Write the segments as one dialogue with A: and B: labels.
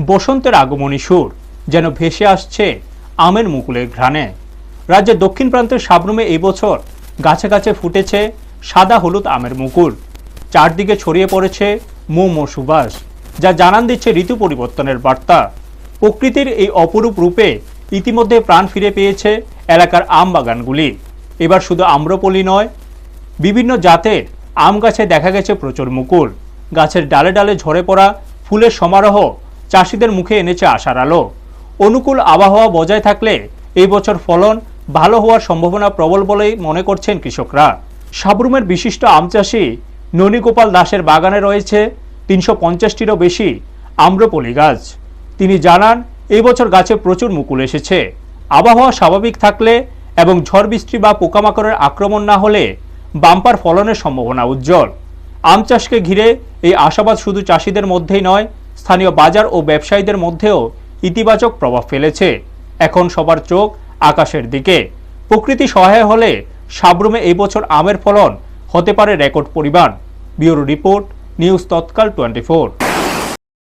A: বসন্তের আগমনী সুর যেন ভেসে আসছে আমের মুকুলের ঘ্রাণে। রাজ্যের দক্ষিণ প্রান্তের সাবরুমে এই বছর গাছে গাছে ফুটেছে সাদা হলুদ আমের মুকুল। চারদিকে ছড়িয়ে পড়েছে মৌ সুবাস, যা জানান দিচ্ছে ঋতু পরিবর্তনের বার্তা। প্রকৃতির এই অপরূপ রূপে ইতিমধ্যে প্রাণ ফিরে পেয়েছে এলাকার আম বাগানগুলি। এবার শুধু আম্রপলি নয়, বিভিন্ন জাতের আম গাছে দেখা গেছে প্রচুর মুকুল। গাছের ডালে ডালে ঝরে পড়া ফুলের সমারোহ চাষিদের মুখে এনেছে আশার আলো। অনুকূল আবহাওয়া বজায় থাকলে এই বছর ফলন ভালো হওয়ার সম্ভাবনা প্রবল বলেই মনে করছেন কৃষকরা। সাবরুমের বিশিষ্ট আম চাষি ননীগোপাল দাসের বাগানে রয়েছে ৩৫০টিরও বেশি আম্রপলি গাছ। তিনি জানান, এই বছর গাছে প্রচুর মুকুল এসেছে। আবহাওয়া স্বাভাবিক থাকলে এবং ঝড় বৃষ্টি বা পোকামাকড়ের আক্রমণ না হলে বাম্পার ফলনের সম্ভাবনা উজ্জ্বল। আম চাষকে ঘিরে এই আশাবাদ শুধু চাষিদের মধ্যেই নয়, স্থানীয় বাজার ও ব্যবসায়ীদের মধ্যেও ইতিবাচক প্রভাব ফেলেছে। এখন সবার চোখ আকাশের দিকে। প্রকৃতি সহায় হলে সাবরুমে এই বছর আমের ফলন হতে পারে রেকর্ড পরিমাণ। ব্যুরো রিপোর্ট, নিউজ তৎকাল 24।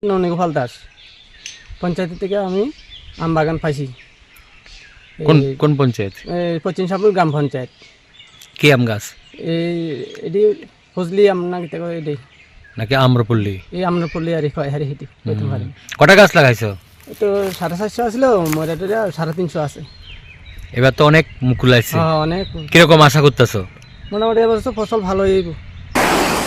B: ননীগোপাল দাস, পঞ্চায়েত থেকে আমি আম বাগান পাইছি।
C: কোন পঞ্চায়েত?
B: পশ্চিম সাবরুম গ্রাম পঞ্চায়েত।
C: কি আম গাছ?
B: এটি ফজলি আম না কিতা কয় এটি
C: নাকি আম্রপল্লী?
B: এই আম্রপল্লী আর হারি হেঁটে হইতে পারে।
C: কটা গাছ লাগাইছো?
B: তো 450 আসলো, মোটামুটি 350 আছে।
C: এবার তো অনেক মুকুল আছে,
B: অনেক।
C: কিরকম আশা করতেছো?
B: মোটামুটি এবছর ফসল ভালো হইব।